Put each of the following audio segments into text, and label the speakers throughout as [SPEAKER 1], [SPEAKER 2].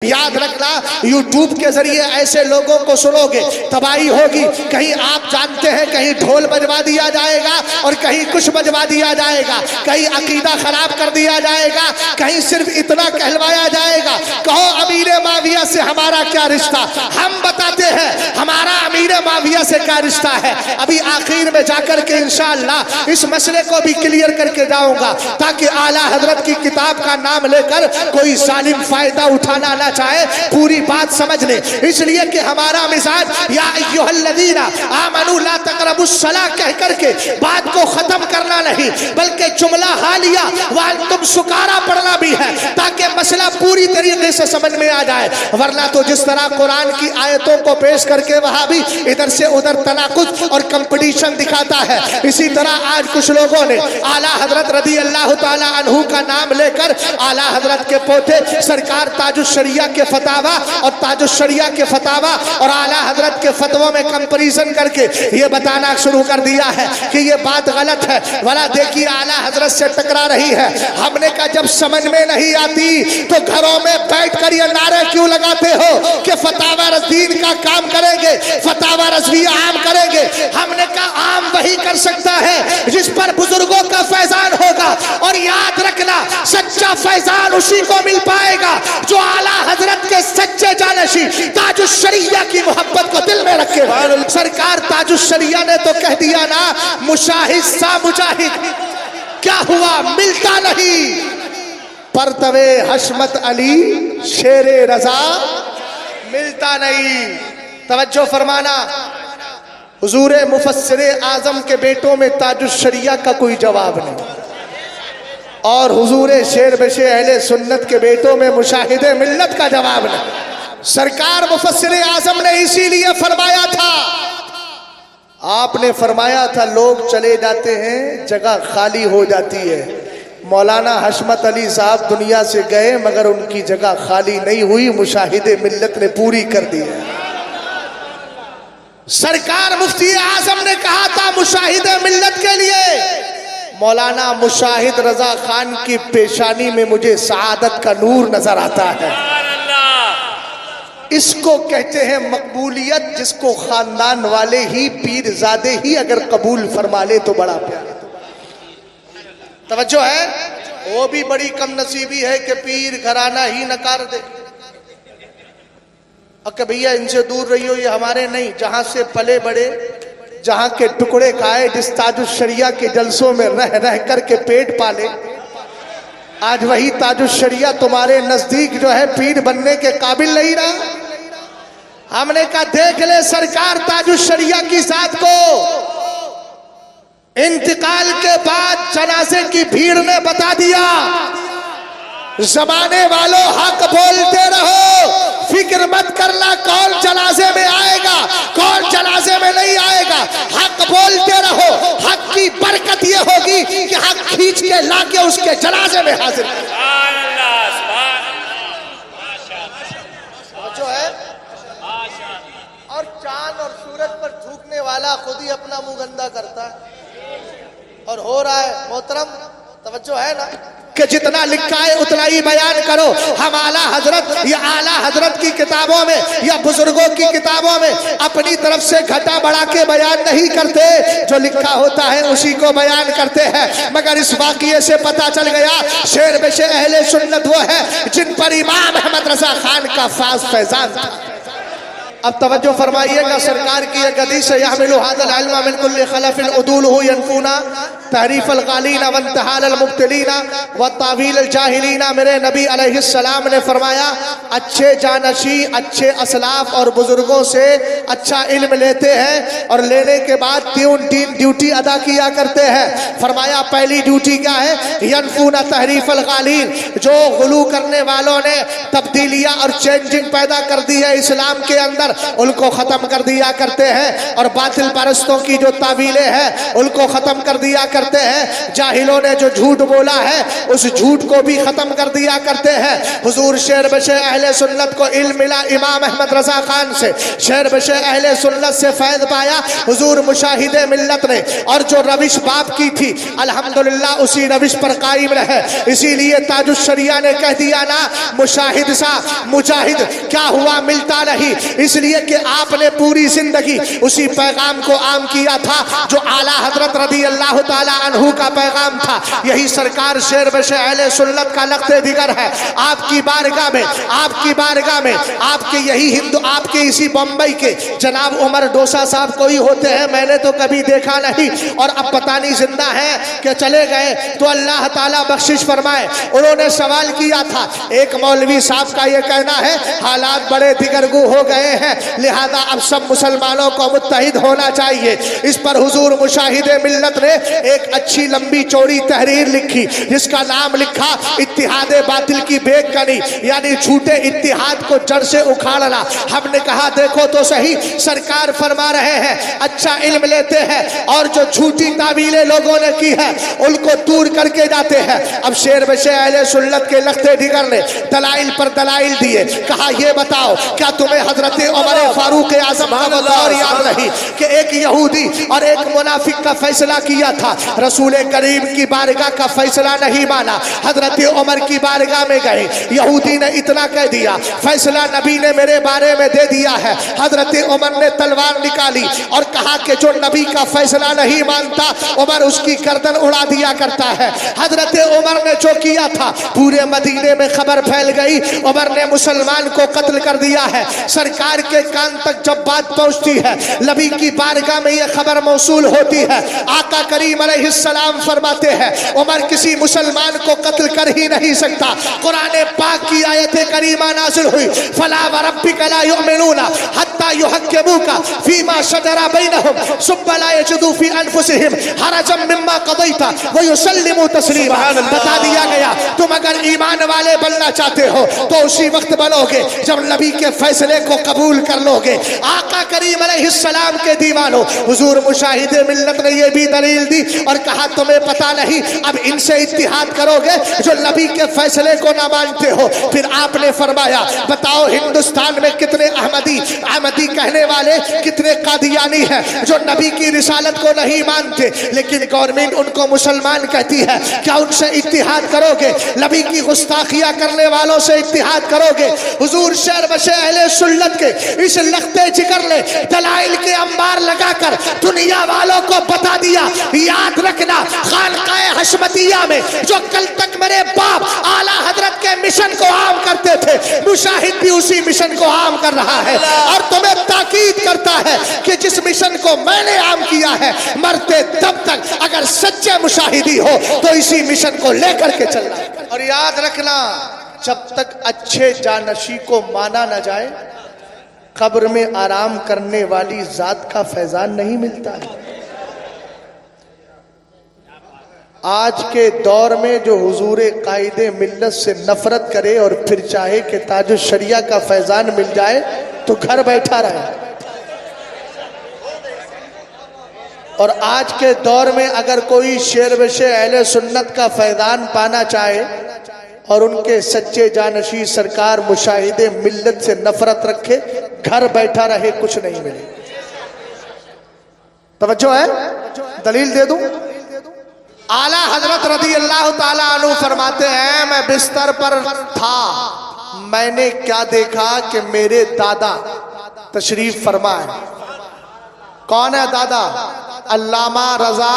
[SPEAKER 1] याद रखना, यूट्यूब के जरिए ऐसे लोगों को सुनोगे तबाही होगी। कहीं आप जानते हैं कहीं ढोल बजवा दिया जाएगा और कहीं कुछ बजवा दिया जाएगा, कहीं अकीदा खराब कर दिया जाएगा, कहीं सिर्फ इतना कहलवाया जाएगा, कहो अमीर माविया से हमारा क्या रिश्ता। हम बताते हैं हमारा अमीर माविया से क्या रिश्ता है। अभी आखिर में जाकर के इंशाअल्लाह इस मसले को भी क्लियर करके जाऊंगा ताकि आला हजरत की किताब का नाम लेकर कोई जालिम फायदा उठाना ना चाहे, पूरी बात समझ ले। इसलिए कि हमारा मिजाज या अय्युहल्लज़ीना आमनू ला तक़रबुस्सलाह कह करके बात को खत्म करना नहीं, बल्कि जुमला हालिया वांतुम सुकारा पढ़ना भी है ताकि मसला पूरी तरीके से समझ में आ जाए। वरना तो जिस तरह कुरान की आयतों को पेश करके वहां भी इधर से उधर तनाकुद और कंपटीशन दिखाता है, इसी तरह आज कुछ लोगों ने आला हजरत रज़ी अल्लाह ताला अन्हु का नाम लेकर आला हजरत के पोते सरकार ताजुश शरिया के फतावा और ताजुश शरिया के फतावा और आला हजरत के फतवों में कंपैरिजन करके ये बताना शुरू कर दिया है कि ये बात गलत है। वाला देखिए आला हजरत से टकरा रही है। हमने कहा जब समझ में नहीं आती तो घरों में बैठकर ये नारे क्यों लगाते हो कि फतावा रज़दीन का काम करेंगे, फतावा रज़विया आम करेंगे। हमने कहा आम वही कर सकता है जिस पर बुजुर्गों का फैजान होगा, और याद रखना सच्चा फैजान उसी को मिल पाएगा जो आला हजरत के सच्चे जानशी ताजुश शरिया की मोहब्बत को दिल में रखे। सरकार ताजुश शरिया ने तो कह दिया ना, मुशाहिद सा मुजाहिद क्या हुआ मिलता नहीं, परतवे हशमत अली शेरे रजा मिलता नहीं। तवज्जो फरमाना, हुजूरे मुफस्सिरे आजम के बेटों में ताजुश शरिया का कोई जवाब नहीं, और हुजूरे शेर बशे अहले सुन्नत के बेटों में मुशाहिदे मिल्लत का जवाब नहीं। सरकार मुफस्सिरे आजम ने इसीलिए फरमाया था, आपने फरमाया था लोग चले जाते हैं जगह खाली हो जाती है। मौलाना हशमत अली साहब दुनिया से गए मगर उनकी जगह खाली नहीं हुई, मुशाहिदे मिल्लत ने पूरी कर दी है। सरकार मुफ्ती आजम ने कहा था मुशाहिदे मिल्लत के लिए, मौलाना मुशाहिद रजा खान की पेशानी में मुझे सआदत का नूर नजर आता है। इसको कहते हैं मकबूलियत, जिसको खानदान वाले ही पीरजादे ही अगर कबूल फरमा ले तो बड़ा प्यार। तवज्जो है, वो भी बड़ी कम नसीबी है कि पीर घराना ही नकार दे। अके भैया इनसे दूर रहियो, ये हमारे नहीं, जहां से पले बड़े, जहां के टुकड़े खाए, जिस ताजुश शरिया के जलसों में रह रह कर के पेट पाले, आज वही ताजुश शरिया तुम्हारे नजदीक जो है पीर बनने के काबिल नहीं रहा। हमने कहा देख ले सरकार ताजुश शरिया की जात को इंतकाल के बाद जनाजे की भीड़ ने बता दिया, जमाने वालों हक बोलते रहो, फिक्र मत करना कौन जनाजे में आएगा कौन जनाजे में नहीं आएगा, हक बोलते रहो। हक की बरकत ये होगी कि हक खींच के लाके उसके जनाजे में हाजिर जो है। और चांद और सूरज पर थूकने वाला खुद ही अपना मुंह गंदा करता है, और हो रहा है मोहतरम। तवज्जो है ना कि जितना लिखा है उतना ही बयान करो। हम आला हजरत या आला हजरत की किताबों में या बुजुर्गों की किताबों में अपनी तरफ से घटा बढ़ा के बयान नहीं करते, जो लिखा होता है उसी को बयान करते हैं। मगर इस वाक़ये से पता चल गया शेर बेशे अहले सुन्नत वो है जिन पर इमाम अहमद रजा खान का फाज फैजान था। अब तवज्जो फरमाइएगा, सरकार की एक हदीस है, यहमिलु हाज़ल इल्म मिन कुल्लि खलफिन उदूलुहु यनफूना तहरीफल गालीना व इंतहाल मुब्तलीना व तावील जाहिलीना। मेरे नबी अलैहिस्सलाम ने फरमाया अच्छे जानशी, अच्छे असलाफ और बुजुर्गों से अच्छा इल्म लेते हैं और लेने के बाद तीन ड्यूटी अदा किया करते हैं। फरमाया पहली ड्यूटी क्या है, यनफूना तहरीफल गालीन, जो गुलू करने वालों ने तब्दीलियां और चेंजिंग पैदा कर दी है इस्लाम के अंदर, कर उनको ख़त्म कर दिया करते हैं, और बातिल परस्तों की जो तावीलें हैं उनको ख़त्म कर दिया करते हैं। जाहिलों ने जो झूठ बोला है उस झूठ को भी ख़त्म कर दिया करते हैं। हुजूर शेर बशे अहले सुन्नत को इल्म मिला इमाम अहमद रज़ा खान से, शेर बशे अहले सुन्नत से फैज़ पाया हुजूर मुशाहिदे मिल्लत ने, और जो रविश बाप की थी अल्हम्दुलिल्लाह उसी रविश पर कायम रहे। इसीलिए ताजुश शरिया ने कह दिया ना, मुशाहिद सा मुजाहिद क्या हुआ मिलता नहीं, इसलिए कि आपने पूरी जिंदगी उसी पैगाम को आम किया था जो आला हजरत रदी अल्लाह ताला अन्हु का पैगाम था। यही सरकार शेर बशे अहले सुन्नत का लख्ते दिगर है। आपकी बारगाह में, आपकी बारगाह में आपके यही हिंदू, आपके इसी बम्बई के जनाब उमर डोसा साहब कोई होते हैं, मैंने तो कभी देखा नहीं, और अब पता नहीं जिंदा है कि चले गए, तो अल्लाह ताला बख्शिश फरमाए। उन्होंने सवाल किया था, एक मौलवी साहब का ये कहना है हालात बड़े दिगरगू हो गए हैं, लिहाजा अब सब मुसलमानों को मुत्तहिद होना चाहिए। इस पर हुजूर मुशाहिदे मिल्लत ने एक अच्छी लंबी चौड़ी तहरीर लिखी जिसका नाम लिखा इत्तिहादे बातिल की बेकनी, यानी झूठे इत्तिहाद को जड़ से उखाड़ना। हमने कहा देखो तो सही, सरकार फरमा रहे हैं अच्छा इल्म लेते हैं और जो झूठी तावीलें लोगों ने की है उनको दूर करके जाते हैं। अब शेर बशे अहले सुन्नत के लख्ते दिगर ने दलाइल पर दलाइल दिए, कहा ये बताओ क्या तुम्हें हजरत उमर फारूक आजम का वो दौर याद नहीं कि एक यहूदी और एक मुनाफिक का फैसला किया था, रसूल करीम की बारगाह का फैसला नहीं माना, हजरत उमर की बारगाह में गए, यहूदी ने इतना कह दिया फैसला नबी ने मेरे बारे में दे दिया है। हजरत उमर ने तलवार निकाली और कहा कि जो नबी का फैसला नहीं मानता उमर उसकी गर्दन उड़ा दिया करता है। हजरत उमर ने जो किया था पूरे मदीने में खबर फैल गई, उमर ने मुसलमान को कत्ल कर दिया है। सरकार के कान तक जब बात पहुंचती है, नबी की बारगाह में यह खबर मौसूल होती है, आका करीम अलैहिस्सलाम फरमाते हैं उमर किसी मुसलमान को कत्ल कर ही नहीं सकता। कुरान पाक की आयत करीमा नाज़िल हुई, फला व रब्बिका ला युमिनूना हत्ता युहक्किमूका फीमा शजरा बैनहुम सुम्मा ला यजिदू फी अनफुसिहिम हरजम मिम्मा क़दैता व युसल्लिमू तस्लीमा। बता दिया गया तुम अगर ईमान वाले बनना चाहते हो तो उसी वक्त बनोगे जब नबी के फैसले को कबूल कर लोगे। आका करीम अलैहिस्सलाम के दीवानों, हुजूर मुशाहिदे मिल्लत ने यह भी दलील दी और कहा तुम्हें पता नहीं अब इनसे इत्तिहाद करोगे जो नबी के फैसले को ना मानते हो। फिर आपने फरमाया बताओ हिंदुस्तान में कितने अहमदी कहने वाले, कितने कादियानी हैं जो नबी की रिसालत को नहीं मानते, लेकिन गवर्नमेंट उनको मुसलमान कहती है, क्या उनसे इत्तिहाद करोगे? नबी की गुस्ताखियां करने वालों से इत्तिहाद करोगे? हुजूर शेर बशे अहले सुन्नत के इस लख्ते जिगर ने दलाइल के अंबार लगाकर दुनिया वालों को बता दिया, याद रखना खानकाए हशमतिया में जो कल तक मेरे बाप आला हजरत के मिशन को आम करते थे, मुशाहिद भी उसी मिशन को आम कर रहा है और तुम्हें ताकीद करता है कि जिस मिशन को मैंने आम किया है मरते तब तक अगर सच्चे मुशाहिदी हो तो इसी मिशन को लेकर के चलना। और याद रखना जब तक अच्छे जानशी को माना न जाए कब्र में आराम करने वाली जात का फैजान नहीं मिलता है। आज के दौर में जो हुजूरे कायदे मिल्लत से नफरत करे और फिर चाहे कि ताजुश शरिया का फैजान मिल जाए तो घर बैठा रहे। और आज के दौर में अगर कोई शेर बशे अहले सुन्नत का फैजान पाना चाहे और उनके सच्चे जानशी सरकार मुशाहिदे मिल्लत से नफरत रखे, घर बैठा रहे, कुछ नहीं मिले। तवज्जो है? दलील दे दूं? आला हजरत रदी अल्लाह ताला अन्हु फरमाते हैं मैं बिस्तर पर था, मैंने क्या देखा कि मेरे दादा तशरीफ फरमा है। कौन है दादा? अल्लामा रजा।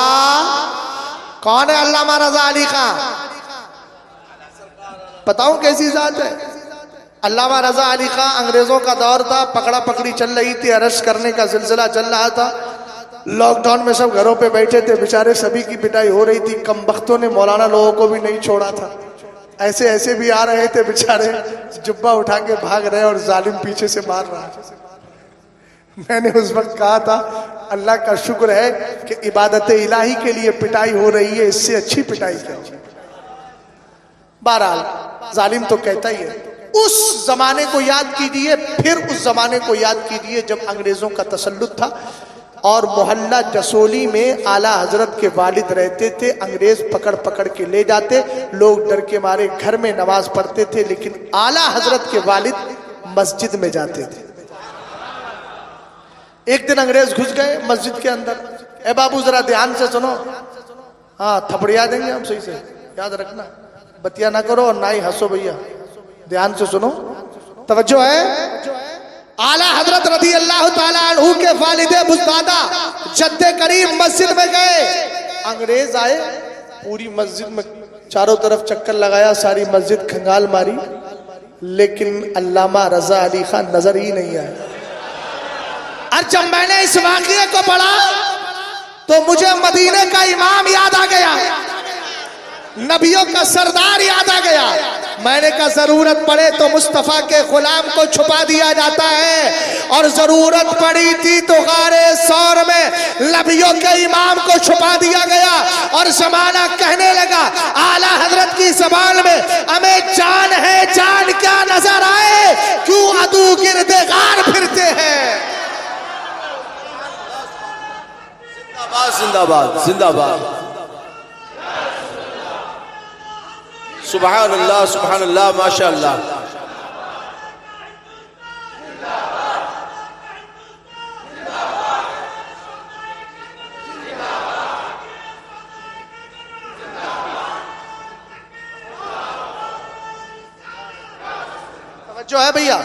[SPEAKER 1] कौन है अल्लामा रजा अली खां? बताऊं कैसी जात है? अल्लामा रजा अली खां अंग्रेजों का दौर था, पकड़ा पकड़ी चल रही थी, अरेस्ट करने का सिलसिला चल रहा था, लॉकडाउन में सब घरों पे बैठे थे, बेचारे सभी की पिटाई हो रही थी। कमबख्तों ने मौलाना लोगों को भी नहीं छोड़ा था, ऐसे ऐसे भी आ रहे थे बेचारे, जुब्बा उठा के भाग रहे और जालिम पीछे से मार रहा है। मैंने उस वक्त कहा था अल्लाह का शुक्र है कि इबादत इलाही के लिए पिटाई हो रही है, इससे अच्छी पिटाई क्या। बहरहाल जालिम तो कहता ही है। उस जमाने को याद कीजिए, फिर उस जमाने को याद कीजिए जब अंग्रेजों का तसल्लुत था और मोहल्ला जसोली में आला हजरत के वालिद रहते थे। अंग्रेज पकड़ पकड़ के ले जाते, लोग डर के मारे घर में नमाज पढ़ते थे, लेकिन आला हजरत के वालिद मस्जिद में जाते थे। एक दिन अंग्रेज घुस गए मस्जिद के अंदर। ए बाबू जरा ध्यान से सुनो, हाँ थपड़िया देंगे हम, सही से याद रखना, बतिया ना करो और ना ही हंसो भैया, ध्यान से सुनो, तवज्जो है। आला हजरत रदी अल्लाह ताला अन्हु के वालिदे बुज़दादा जद्दे करीम मस्जिद में गए। अंग्रेज आए, पूरी मस्जिद में चारों तरफ चक्कर लगाया, सारी मस्जिद खंगाल मारी, लेकिन अल्लामा रजा अली खान नजर ही नहीं आए। और जब मैंने इस वाक़ये को पढ़ा तो मुझे मदीने का इमाम याद आ गया, नबियों का सरदार याद आ गया। मैंने कहा जरूरत पड़े तो मुस्तफा के गुलाम को छुपा दिया जाता है, और जरूरत पड़ी थी तो गारे सौर में नबियों के इमाम को छुपा दिया गया। और जमाना कहने लगा आला हजरत की ज़बान में, हमें जान है जान क्या नजर आए, क्यों अदू गिरदे गार फिरते हैं।
[SPEAKER 2] जिंदाबाद जिंदाबाद, सुभान अल्लाह सुभान अल्लाह, माशा अल्लाह।
[SPEAKER 1] जो है भैया,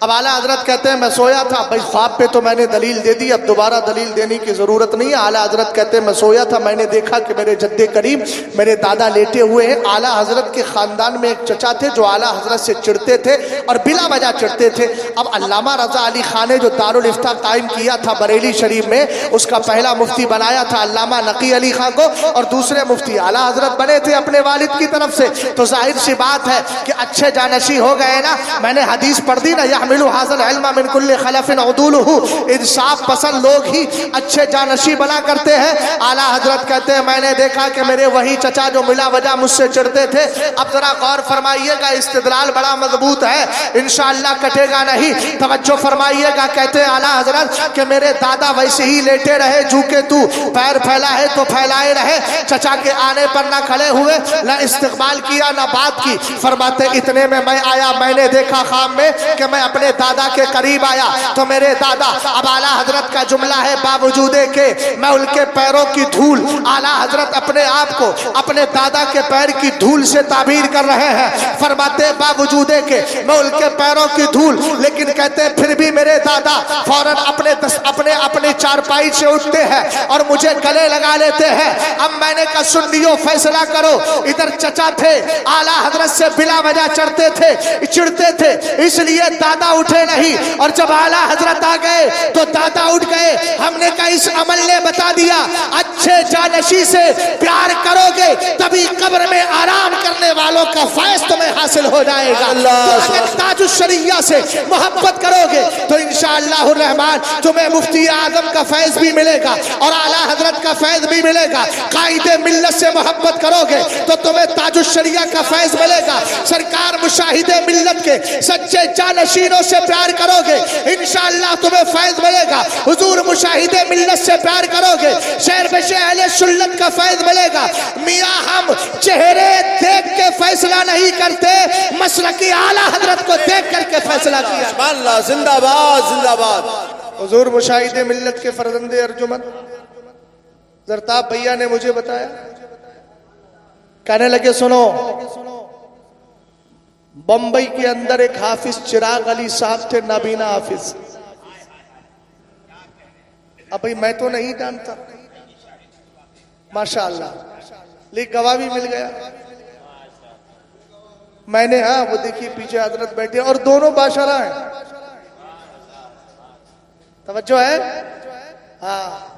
[SPEAKER 1] अब आला हजरत कहते हैं मैं सोया था, भाई ख्वाब पे तो मैंने दलील दे दी, अब दोबारा दलील देने की जरूरत नहीं है। आला हजरत कहते हैं मैं सोया था, मैंने देखा कि मेरे जद्दे करीम मेरे दादा लेटे हुए हैं। आला हजरत के खानदान में एक चचा थे जो आला हजरत से चिढ़ते थे और बिला वजह चिढ़ते थे। अब अल्लामा रजा अली खान ने जो दारुल इफ्ता कायम किया था बरेली शरीफ में, उसका पहला मुफ्ती बनाया था अल्लामा नकी अली खान को, और दूसरे मुफ्ती आला हजरत बने थे अपने वालिद की तरफ से। तो जाहिर सी बात है कि अच्छे जानशी हो गए ना। मैंने हदीस पढ़ दी ना, यहमिलु हाज़ल इल्म मिन कुल्लि खलफिन उदूलुहु, इंसाफ पसंद लोग ही अच्छे जानशी बना करते हैं। आला हजरत कहते हैं मैंने देखा कि मेरे वही चचा जो मिला वजह मुझसे चिढ़ते थे। अब जरा गौर फरमाइएगा, इस्तिदलाल बड़ा मजबूत है, इंशाअल्लाह कटेगा नहीं, तवज्जो फरमाइएगा। कहते हैं आला हजरत कि मेरे दादा वैसे ही लेटे रहे, झुके तू पैर फैला है तो फैलाए रहे, चचा के आने पर ना खड़े हुए, ना इस्तकबाल किया, ना बात की। फरमाते इतने में मैं आया, मैंने देखा ख्वाब में कि मैं अपने दादा के करीब आया तो मेरे दादा, अब आला हजरत का जुमला है, बावजूदे के मैं उनके पैरों की धूल, आला हजरत अपने आप को अपने दादा के पैर की धूल से ताबीर कर रहे हैं। फरमाते बावजूदे के मैं उनके पैरों की धूल, लेकिन कहते फिर भी मेरे दादा फौरन अपने चारपाई से उठते हैं और मुझे गले लगा लेते हैं। अब मैंने कहा सुन लियो, फैसला करो। इधर चचा थे, आला हजरत से बिला वजह चढ़ते थे, चिढ़ते थे, इसलिए दादा उठे नहीं, और जब आला हजरत आ गए तो दादा उठ गए। हमने कहा इस अमल ने बता दिया अच्छे जानशी से प्यार करोगे तभी कब्र में आराम करने वालों का फैज़ तुम्हें हासिल हो जाएगा। तो अगर ताजुश शरिया से मोहब्बत करोगे तो इंशाअल्लाह रहमान तुम्हें मुफ्ती आजम का फैज़ भी मिलेगा और आला हजरत का फैज़ भी मिलेगा। कायदे मिल्लत से मोहब्बत करोगे तो तुम्हें ताजुश शरिया का फैज़ मिलेगा। सरकार मुशाहिदे मिल्लत के सच्चे जानशीनों से प्यार करोगे इंशाअल्लाह तुम्हें फैज़ मिलेगा। हुजूर मुशाहिदे मिल्लत से प्यार करोगे शेर बशे अहले सुन्नत का फैज़ मिलेगा। मियाँ हम चेहरे देख के फैसला नहीं करते, मसलकी आला हजरत को देख करके फैसला किया।
[SPEAKER 2] सुभान अल्लाह, जिंदाबाद जिंदाबाद।
[SPEAKER 1] हुजूर मुशाहिदे मिल्लत के फरजंदे अर्जुमन जरताब भैया ने मुझे बताया, कहने लगे सुनो, बंबई के अंदर एक हाफिज चिराग अली साहब थे, नाबीना हाफिज। अब भाई मैं तो नहीं जानता, माशाअल्लाह, लेकिन गवाह भी मिल गया। मैंने, हाँ वो देखिए पीछे हजरत बैठे और दोनों बादशाह हैं, तवज्जो है। हाँ,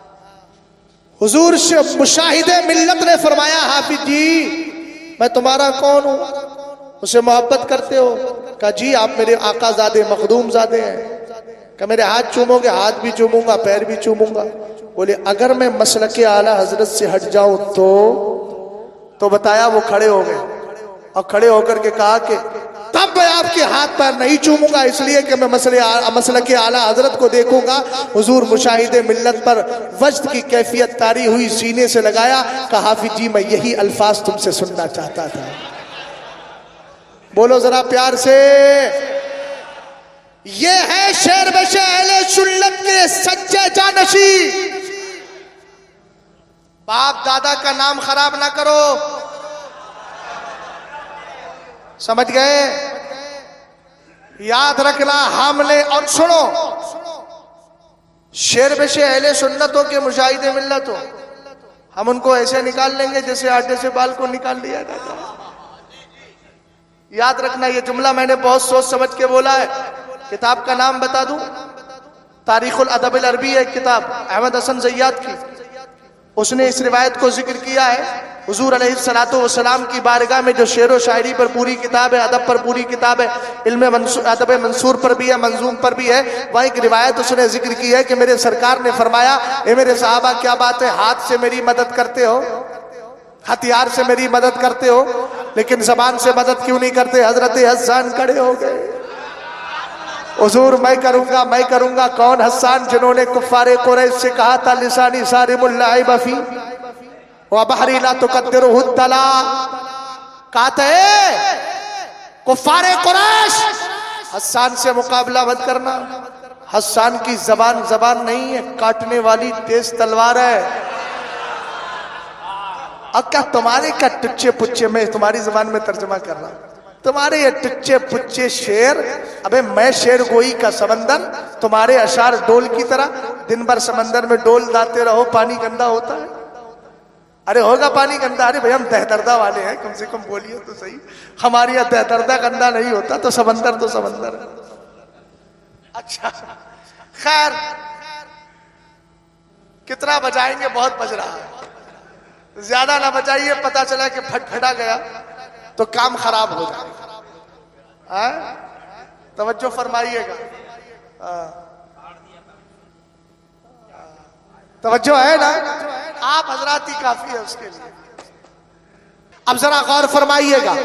[SPEAKER 1] हुजूर से मुशाहिदे मिल्लत ने फरमाया हाफिज जी मैं तुम्हारा कौन हूं, उसे मोहब्बत करते हो? कहा जी आप मेरे आका ज़ादे मखदूम ज़ादे हैं। कहा मेरे हाथ चूमोगे? हाथ भी चूमूंगा, पैर भी चूमूंगा। बोले अगर मैं मसलके आला हजरत से हट जाऊं तो बताया वो खड़े हो गए और खड़े होकर के कहा कि तब मैं आपके हाथ पैर नहीं चूमूंगा, इसलिए कि मैं मसले के आला हजरत को देखूंगा। हुजूर मुशाहिदे मिल्लत पर वज्द की कैफियत तारी हुई, सीने से लगाया, कहा हाफिज जी मैं यही अल्फाज तुमसे सुनना चाहता था। बोलो जरा प्यार से। ये है शेर बशे अहले सुन्नत के सच्चे जानशी। बाप दादा का नाम खराब ना करो, समझ गए? याद रखना हमने। और सुनो, शेर बशे अहले सुन्नत हो के मुशाहिदे मिल्लत हो, हम उनको ऐसे निकाल लेंगे जैसे आटे से बाल को निकाल लिया जाता है। याद रखना, ये जुमला मैंने बहुत सोच समझ के बोला है। किताब का नाम बता दूं, तारीखुल अदब अल अरबी है किताब, अहमद हसन ज़ैयाद की। उसने इस रिवायत को जिक्र किया है, हुजूर अलैहिस्सलातु वस्सलाम की बारगाह में जो शेर व शायरी पर पूरी किताब है, अदब पर पूरी किताब है, अदब मंसूर पर भी है, मंजूम पर भी है। वह एक रिवायत उसने जिक्र की है कि मेरे सरकार ने फरमाया, ए मेरे साहबा क्या बात है, हाथ से मेरी मदद करते हो, हथियार से मेरी मदद करते हो, लेकिन जबान से मदद क्यों नहीं करते? हजरत हसन खड़े हो गए। हुजूर मैं करूंगा। कौन हसन? जिन्होंने कुफ्फारे कुरैश से कहा था लिसानी सारिमुल लाइब फी व बहरी ला तुकद्दिरुहु तला। कहते कुफ्फारे कुरैश, हसन से मुकाबला मत करना। हसन की जबान नहीं है, काटने वाली तेज तलवार है। अब क्या तुम्हारे क्या टुच्चे पुच्चे, मैं तुम्हारी जबान में तर्जमा कर रहा हूं, तुम्हारे ये टुच्चे पुच्चे शेर। अबे मैं शेर गोई का समंदर, तुम्हारे अशार डोल की तरह। दिन भर समंदर में डोल दाते रहो, पानी गंदा होता है? अरे होगा पानी गंदा। अरे भाई हम दहदर्दा वाले हैं, कम से कम बोलिए तो सही। हमारे यहाँ दहदर्दा गंदा नहीं होता, तो समंदर है। अच्छा खैर, कितना बजाएंगे? बहुत बज रहा है, ज्यादा ना बजाइए, पता चला कि फटफटा गया तो काम खराब हो जाएगा। तवज्जो फरमाइएगा, तवज्जो है ना? आप हजरात ही काफी है उसके लिए। अब जरा गौर फरमाइएगा,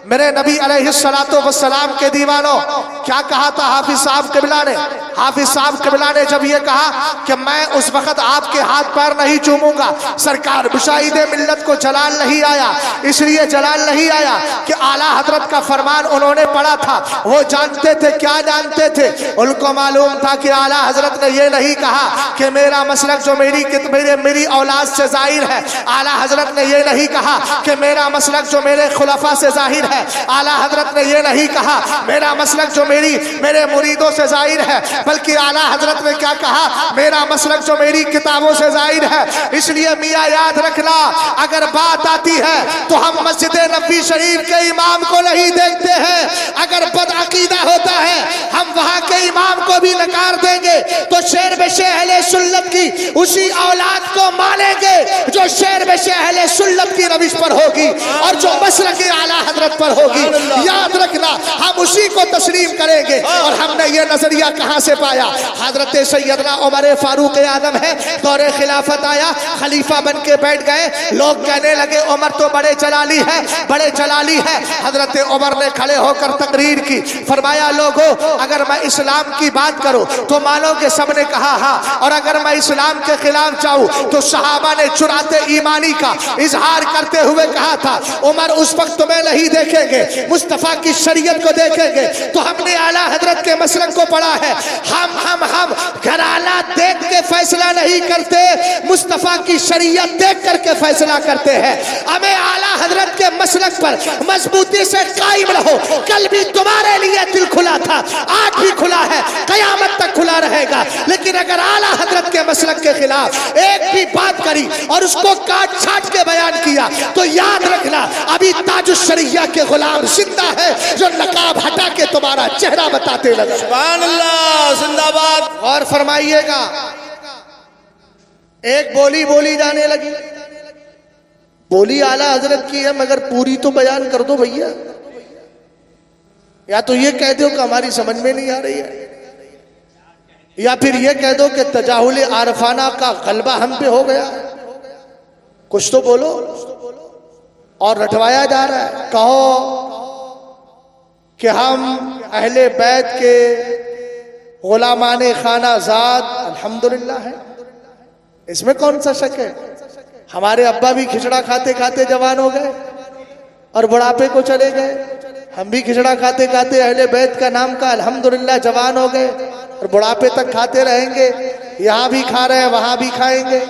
[SPEAKER 1] मेरे नबी अलैहिस्सलातु वस्सलाम के दीवानों, क्या कहा था हाफिज साहब किबला ने? हाफिज साहब किबला ने जब ये कहा कि मैं उस वक्त आपके हाथ पैर नहीं चूमूंगा, सरकार मुशाहिदे मिल्लत को जलाल नहीं आया, इसलिए जलाल नहीं आया कि आला हजरत का फरमान उन्होंने पढ़ा था। वो जानते थे, क्या जानते थे? उनको मालूम था कि आला हजरत ने ये नहीं कहा कि मेरा मसलक जो मेरी औलाद से जाहिर है। आला हजरत ने ये नहीं कहा कि मेरा मसलक जो मेरे खुलफा से जाहिर है। आला हजरत ने यह नहीं कहा मेरा मसलक जो मेरे मुरीदों से जाहिर है, बल्कि आला हजरत ने क्या कहा? मेरा मसलक जो मेरी किताबों से जाहिर है। इसलिए मियां याद रखना, अगर बात आती है तो हम मस्जिद नबी शरीफ के इमाम को नहीं देखते हैं। अगर बदअकीदा होता है हम वहां के इमाम को भी नकार देंगे। तो शेर बशे अहले सुन्नत की उसी औलाद को मानेंगे जो शेर बशे अहले सुन्नत की रविश पर होगी और जो मसलक आला हजरत पर होगी। याद रखना, हम उसी को तस्लीम करेंगे। और हमने ये नजरिया कहां से पाया? हजरत सैयदना उमर फारूक आदम है, दौरे खिलाफत आया, खलीफा बन के बैठ गए। लोग कहने लगे उमर तो बड़े जलाली है, बड़े जलाली है। हजरत उमर ने खड़े होकर तकरीर की, फरमाया लोगों अगर मैं इस्लाम की बात करूं तो मानोगे? सबने कहा हाँ। और अगर मैं इस्लाम के खिलाफ जाऊं तो सहाबा ने जुराते ईमानी का इजहार करते हुए कहा था उमर उस वक्त तुम्हें नहीं देखेंगे, मुस्तफा की शरीयत को देखेंगे। तो हमने आला हजरत के मसलक को पढ़ा है। हम घराना देख के फैसला नहीं करते, मुस्तफा की शरीयत देख करके फैसला करते हैं। हमें आला हजरत के मसलक पर मजबूती से कायम रहो। कल भी तुम्हारे लिए दिल खुला था, आज भी खुला है, कयामत तक खुला रहेगा। लेकिन अगर आला हजरत के मसलक के खिलाफ एक भी बात करी और उसको काट छाट के बयान किया तो याद रखना अभी ताजुश शरिया के गुलाम जिंदा है जो नकाब हटा के तुम्हारा चेहरा बताते लगे।
[SPEAKER 2] सुभान अल्लाह, जिंदाबाद।
[SPEAKER 1] और फरमाइएगा, एक बोली जाने लगी। बोली आला हजरत की है मगर पूरी तो बयान कर दो भैया। या तो ये कह दो कि हमारी समझ में नहीं आ रही है, या फिर ये कह दो कि तजाहुल आरफाना का गलबा हम पे हो गया। कुछ तो बोलो। और रटवाया जा रहा है, कहो कि हम अहले बैत के गुलामाने खाना ज़ाद अल्हम्दुलिल्लाह है, इसमें कौन सा शक है। हमारे अब्बा भी खिचड़ा खाते खाते जवान हो गए और बुढ़ापे को चले गए, हम भी खिचड़ा खाते खाते अहले बैत का नाम का अल्हम्दुलिल्लाह जवान हो गए और बुढ़ापे तक खाते रहेंगे। यहाँ भी खा रहे हैं, वहाँ भी खाएंगे,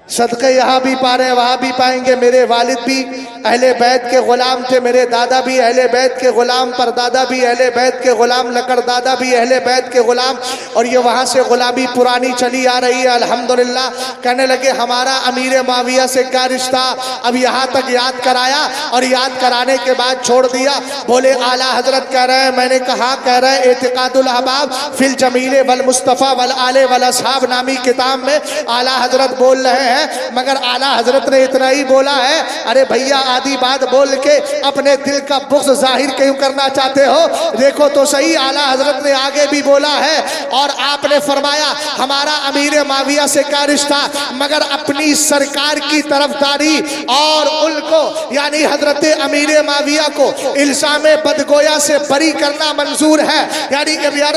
[SPEAKER 1] सदक़े यहाँ भी पा रहे हैं, वहाँ भी पाएंगे। मेरे वालिद भी अहले बैत के गुलाम थे, मेरे दादा भी अहले बैत के गुलाम, परदादा भी अहले बैत के गुलाम, लकड़ दादा भी अहले बैत के गुलाम, और ये वहाँ से गुलामी पुरानी चली आ रही है अल्हम्दुलिल्लाह। कहने लगे हमारा अमीर माविया से क्या रिश्ता, अब यहाँ तक याद कराया और याद कराने के बाद छोड़ दिया। बोले आला हजरत कह रहे हैं, मैंने कहा कह रहे हैं एतिकादुल अहबाब फिल जमीले वल मुस्तफ़ा वल आले वल असहाब नामी किताब में आला हजरत बोल रहे हैं, मगर आला हजरत ने इतना ही बोला है। अरे भैया आधी बात बोल के अपने दिल का बुग़्ज़ जाहिर क्यों करना चाहते हो, देखो तो सही। आला हजरत ने आगे भी बोला है और आपने फरमाया हमारा अमीर माविया से क्या रिश्ता, मगर अपनी सरकार की तरफदारी और उनको यानी हजरत अमीर माविया को इल्जाम बदगोया से बरी करना मंजूर है। यानी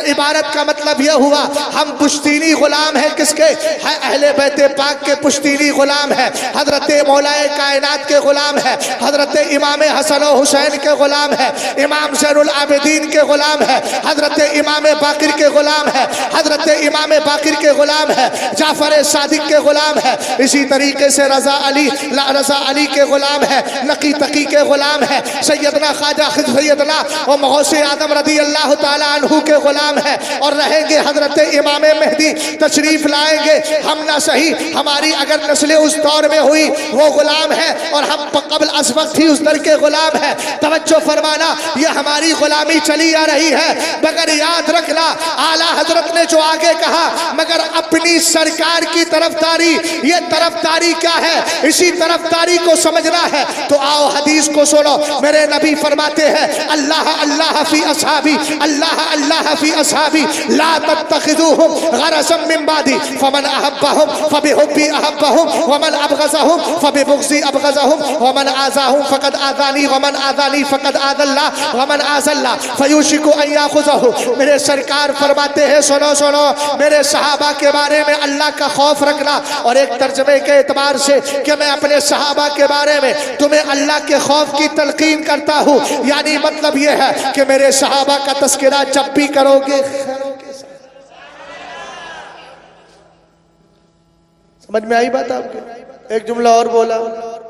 [SPEAKER 1] इबारत का मतलब यह हुआ हम पुश्तीनी गुलाम हैं, किसके है, अहले बैत पाक के पुश्तीनी गुलाम है, हजरत मौलाए कायनात के गुलाम है, हजरत इमाम हसन और हुसैन के गुलाम है, इमाम ज़ैनुल आबिदीन के गुलाम है, हजरत इमाम बाकिर के गुलाम है, हजरत इमाम बाकिर के गुलाम है, जाफर सादिक के गुलाम है, इसी तरीके से रजा अली के गुलाम है, नकी तकी के गुलाम है, सैयदना ख्वाजा सैयदना और मौसे आदम रदी अल्लाह ताला अन्हु के गुलाम है, और रहेंगे हजरत इमाम मेहदी तशरीफ लाएंगे। हम ना सही हमारी अगर नस्लें उस दौर में हुई वो गुलाम है और हम कबल अस वक्त ही उस दर के गुलाम है। तवज्जो फरमाना, ये हमारी गुलामी चली आ रही है, मगर याद रखना आला हजरत ने जो आगे कहा, मगर अपनी सरकार की तरफदारी, ये तरफदारी क्या है, इसी तरफदारी को समझना है। तो आओ हदीस को सुनो, मेरे नबी फरमाते हैं अल्लाह अल्लाह फी असहाबी, अल्लाह अल्लाह फी असहाबी, ला तत्तखिज़ूहुम गरज़म मिन बादी, फमन अहब्बहुम फबिहुब्बी अहब्बहुम वमन अबग़ज़हुम फबिबुग़ज़ी अबग़ज़हुम वमन आज़ाहुम फ़क़द आज़ानी वमन आज़ानी फ़क़द आज़ल्लाह वमन आज़ल्लाह फ़युशिकु अन याख़ुज़हु। मेरे सरकार फरमाते हैं सुनो सुनो, मेरे सहाबा के बारे में अल्लाह का खौफ रखना। और एक तर्जमे के एतबार से कि मैं अपने सहाबा के बारे में तुम्हें अल्लाह के खौफ की तलकीन करता हूँ, यानी मतलब यह है कि मेरे सहाबा का तस्करा जब भी करोगे, समझ में आई बात आपके। एक जुमला और बोला,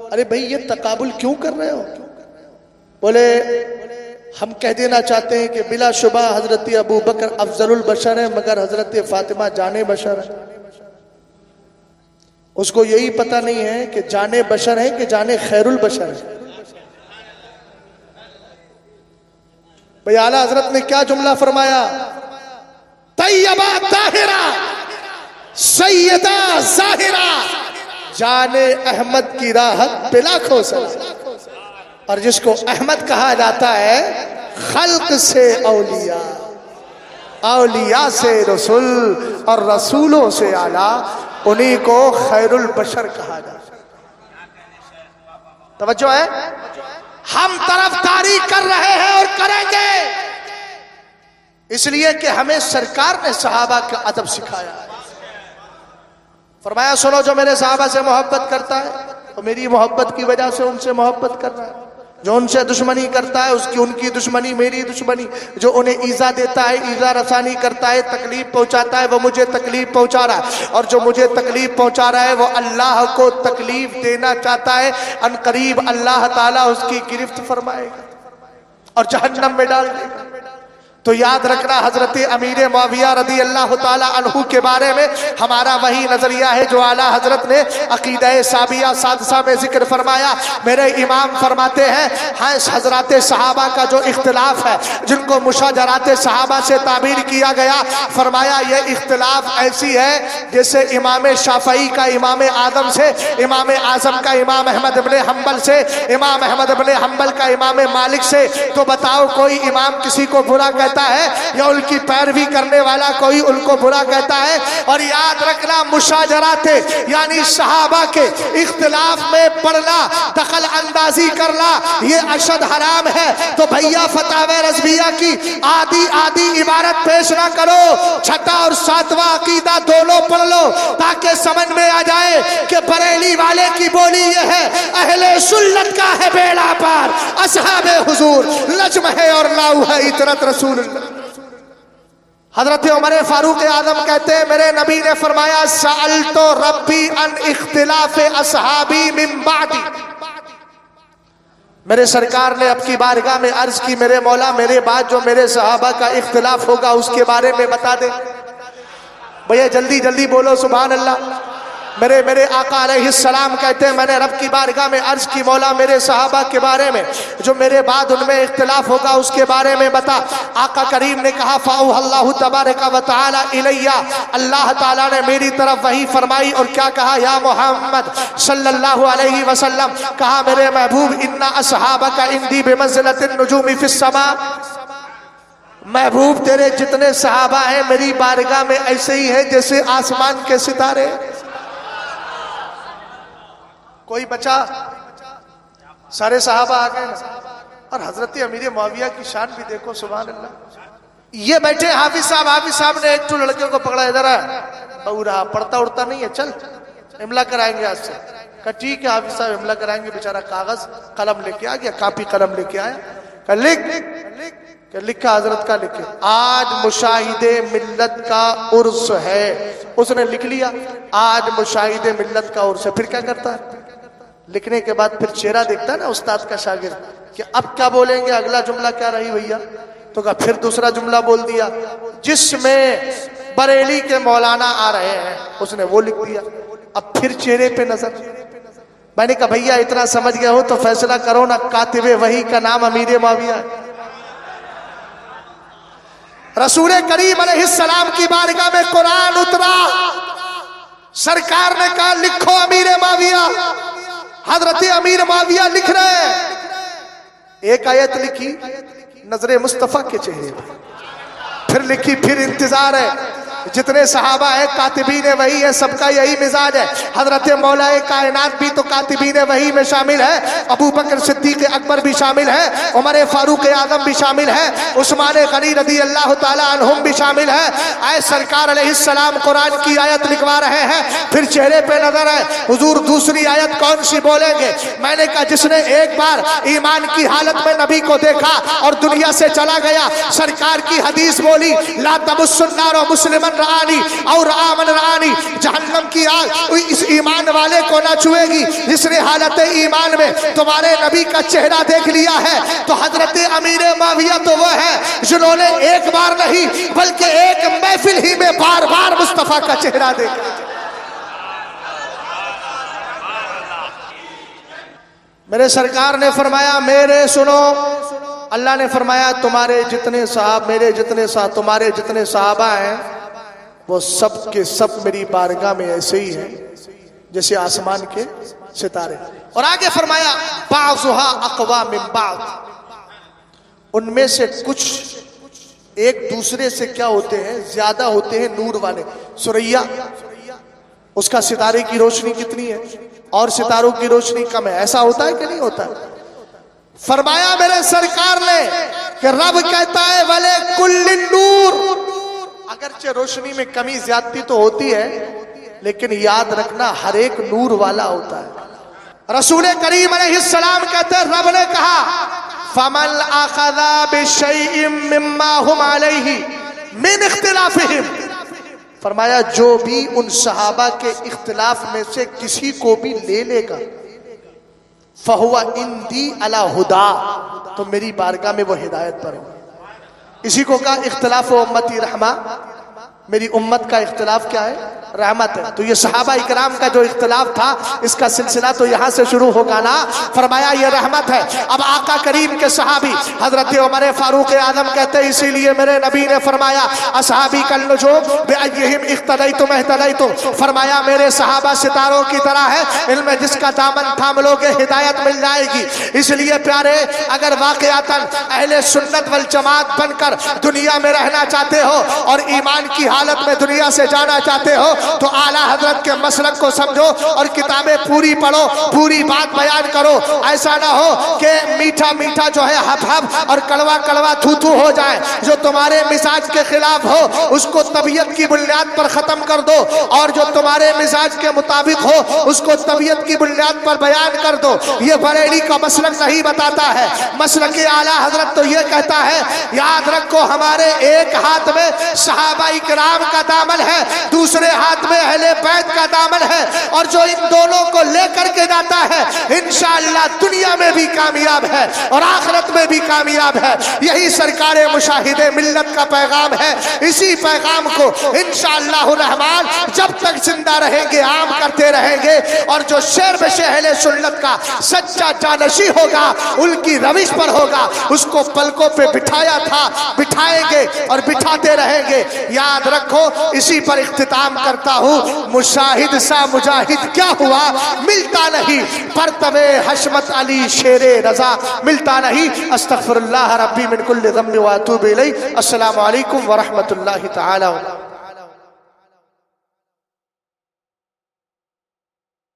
[SPEAKER 1] अरे भाई ये तकाबुल क्यों कर रहे हो, बोले हम कह देना चाहते हैं कि बिलाशुबा हजरत अबू बकर अफजलुल बशर है, मगर हजरत फातिमा जाने बशर है। उसको यही पता नहीं है कि जाने बशर है कि जाने खैरुल बशर है। भाई आला हजरत ने क्या जुमला फरमाया, तैयबा ताहिरा सैयदा ज़ाहिरा, जाने अहमद की राहत बिलाखों से। और जिसको अहमद कहा जाता है खल्क से औलिया, औलिया से रसूल और रसूलों से आला, उन्हीं को खैरुल बशर कहा जाता है। तवज्जो है, हम तरफदारी कर रहे हैं और करेंगे, इसलिए कि हमें सरकार ने सहाबा का अदब सिखाया है। फरमाया सुनो, जो मेरे सहाबा से मोहब्बत करता है तो मेरी मोहब्बत की वजह से उनसे मोहब्बत कर रहा है, जो उनसे दुश्मनी करता है उसकी उनकी दुश्मनी मेरी दुश्मनी, जो उन्हें ईजा देता है, ईजा रसानी करता है, तकलीफ पहुंचाता है, वो मुझे तकलीफ पहुंचा रहा है, और जो मुझे तकलीफ पहुंचा रहा है वो अल्लाह को तकलीफ देना चाहता है। अनकरीब अल्लाह ताला उसकी गिरफ्त फरमाएगा और जहन्नम में डाल देगा। तो याद रखना हजरत अमीर मुआविया रदी अल्लाह ताला अन्हु के बारे में हमारा वही नजरिया है जो आला हजरत ने अकीदा साबिया सादसा में जिक्र फरमाया। मेरे इमाम फरमाते हैं हाँ, हजरत सहाबा का जो इख्तिलाफ है, जिनको मुशाजरात सहाबा से ताबीर किया गया, फरमाया यह इख्तिलाफ ऐसी है जैसे इमाम शाफई का इमाम आदम से, इमाम आजम का इमाम अहमद इब्ने हम्बल से, इमाम अहमद इब्ने हम्बल का इमाम मालिक से। तो बताओ कोई इमाम किसी को बुरा कहता कहता है या उनकी पैरवी करने वाला कोई उनको बुरा कहता है। और याद रखना मुशाजरा थे यानी सहाबा के इख्तिलाफ में पढ़ना, दखल अंदाजी करना ये अशद हराम है। तो भैया फतावे रज़विया की आधी आधी इबारत पेश ना करो, छठा और सातवां अकीदा दोनों पढ़ लो ताकि समझ में आ जाए कि बरेली वाले की बोली ये है, अहले सुन्नत का है बेड़ा पार, असहाबे हुजूर नज्म है और लाऊ है इतरत रसूल। हजरत उमर फारूक आजम कहते हैं मेरे नबी ने फरमाया सअल्तु रब्बी अन इख्तिलाफ असहाबी मिन बादी। मेरे सरकार ने अब की बारगाह में अर्ज की मेरे मौला मेरे बाद जो मेरे सहाबा का इख्तिलाफ होगा उसके बारे में बता दे। भैया जल्दी जल्दी बोलो सुभान अल्लाह। मेरे आका अलैहिस्सलाम कहते हैं मैंने रब की बारगाह में अर्ज की मौला मेरे सहाबा के बारे में जो मेरे बाद उनमें इख्तिलाफ होगा उसके बारे में बता। आका करीम ने कहा फ़अल्लाहु तबारक व तआला इलैया, अल्लाह ताला ने मेरी तरफ वही फरमाई और क्या कहा, या मोहम्मद सल्लल्लाहु अलैहि वसल्लम, कहा मेरे महबूब इन्ना असहाबका इंदी बिमंज़िलतिन नुजूमी फिस समा। महबूब तेरे जितने सहाबा हैं मेरी बारगाह में ऐसे ही है जैसे आसमान के सितारे। कोई बचा, सारे सहाबा आ गए ना। और हजरत अमीर मुआविया की शान भी देखो सुभान अल्लाह। ये बैठे हाफिज साहब ने एक तो लड़के को पकड़ा, इधर है पढ़ता उड़ता नहीं है, चल इमला कराएंगे आज से। कहा ठीक है हाफिज साहब इमला कराएंगे। बेचारा कागज कलम लेके आ गया, कापी कलम लेके आया, कहा लिख। लिखा हजरत का लिखे, आज मुशाहिदे मिल्लत का उर्स है। उसने लिख लिया आज मुशाहिदे मिल्लत का उर्स है। फिर क्या करता है, लिखने के बाद फिर चेहरा देखता है ना उस्ताद का शागिर्द कि अब क्या बोलेंगे, अगला जुमला क्या रही भैया। तो कहा फिर दूसरा जुमला बोल दिया जिसमें बरेली के मौलाना आ रहे हैं, उसने वो लिख दिया। अब फिर चेहरे पे नजर। मैंने कहा भैया इतना समझ गए हो तो फैसला करो ना, कातिबे वही का नाम अमीर मुआविया है। रसूल करीम अलैहिस्सलाम की बारगाह में कुरान उतरा, सरकार ने कहा लिखो अमीर मुआविया। हजरत अमीर मुआविया लिख रहे हैं। एक आयत लिखी नजरे मुस्तफा के चेहरे पर, फिर लिखी फिर इंतजार है। जितने सहाबा है कातिबीन वही है, सबका यही मिजाज है। हजरत मौलाए कायनात भी तो कातिबीन वही में शामिल है। अबू बकर सिद्दीक अकबर भी शामिल है, उमर फारूक आजम भी शामिल है, उस्मान गनी रज़ी अल्लाह ताला अन्हुम भी शामिल है। आए सरकार अलैहिस्सलाम कुरान की आयत लिखवा रहे हैं, फिर चेहरे पे नजर है हुजूर दूसरी आयत कौन सी बोलेंगे। मैंने कहा जिसने एक बार ईमान की हालत में नबी को देखा और दुनिया से चला गया, सरकार की हदीस बोली ला तमुस्सुन्नार मुस्लिमन रानी और आमन रानी, जहन्नम की आग इस ईमान वाले को ना छुएगी जिसने हालत ईमान में तुम्हारे नबी का चेहरा देख लिया है। तो हजरत अमीर मुआविया तो वो है जिन्होंने एक बार नहीं बल्कि एक महफिल ही में बार बार मुस्तफा का चेहरा देखा। मेरे सरकार ने फरमाया मेरे सुनो, अल्लाह ने फरमाया तुम्हारे जितने साहब मेरे जितने साहब तुम्हारे जितने साहबा हैं वो सब के सब मेरी बारगाह में ऐसे ही हैं जैसे आसमान के सितारे। और आगे फरमाया बाज़ुहा अक़वा मिन बाज़, उनमें से कुछ एक दूसरे से क्या होते हैं, ज्यादा होते हैं नूर वाले। सुरैया उसका सितारे की रोशनी कितनी है और सितारों की रोशनी कम है, ऐसा होता है कि नहीं होता। फरमाया मेरे सरकार ने कि रब कहता है वले कुल्लिन नूर, अगरचे रोशनी में कमी ज्यादती तो होती है लेकिन याद रखना हर एक नूर वाला होता है। रसूल करीम अलैहिस्सलाम कहते हैं रब ने कहा फमन अखज़ा बिशैइन मिम्मा हुम अलैहि मिन इख्तिलाफिहिम, फरमाया जो भी उन सहाबा के इख्तिलाफ में से किसी को भी ले लेगा फहुवा इंदी अला हुदा, तो मेरी बारगाह में वो हिदायत पर होगा। इसी को कहा इख्तिलाफ उम्मती रहमा, मेरी उम्मत का इख्तिलाफ क्या है, रहमत है। तो ये सहाबा इकराम का जो इख्तिलाफ था, इसका सिलसिला तो यहाँ से शुरू होगा ना। फरमाया ये रहमत है। अब आका करीम के सहाबी हजरत उमर फारूक आजम कहते हैं, इसीलिए मेरे नबी ने फरमाया असहाबी कल नुजूम बिअय्यिहिम इख्तदैतुम इह्तदैतुम, फरमाया मेरे सहाबा सितारों की तरह है, इनमें जिसका दामन थाम लोगे हिदायत मिल जाएगी। इसलिए प्यारे, अगर वाक़यातन अहले सुन्नत वल जमात बनकर दुनिया में रहना चाहते हो और ईमान की हालत में दुनिया से जाना चाहते हो, तो आला हजरत के मसलक को समझो और किताबें पूरी पढ़ो, पूरी बात बयान करो। ऐसा ना हो कि मीठा मीठा जो है हफ हफ और कड़वा कड़वा थू थू हो जाए। जो तुम्हारे मिजाज के खिलाफ हो उसको तबीयत की बुनियाद पर खत्म कर दो, और जो तुम्हारे मिजाज के मुताबिक हो उसको तबीयत की बुनियाद पर बयान कर दो। ये बरेली का मसलक नहीं बताता है। मसलक आला हजरत तो ये कहता है, याद रखो हमारे एक हाथ में सहाबा इकराम का दामन है, दूसरे हाथ में अहले बैत का दामन है, और जो इन दोनों को लेकर के जाता है इंशाअल्लाह दुनिया में भी कामयाब है और आखिरत में भी कामयाब है। यही सरकारे मुशाहिदे मिल्लत का पैगाम है। इसी पैगाम को इंशाअल्लाह रहमान जब तक जिंदा रहेंगे आम करते रहेंगे, और जो शेर बशे अहले सुन्नत का सच्चा जानशी होगा, उनकी रविश पर होगा, उसको पलकों पे बिठाया था, बिठाएंगे और बिठाते रहेंगे। याद रखो, इसी पर इख्तिताम करता हूँ, मुशाहिद सा मुजाहिद क्या हुआ, मिलता नहीं पर तबे हशमत अली शेरे रजा मिलता नहीं। अस्तगफिरुल्लाह रब्बी मिन कुल्लि ज़म्बि व अतूबु इलैह। अस्सलामु अलैकुम व रहमतुल्लाहि तआला।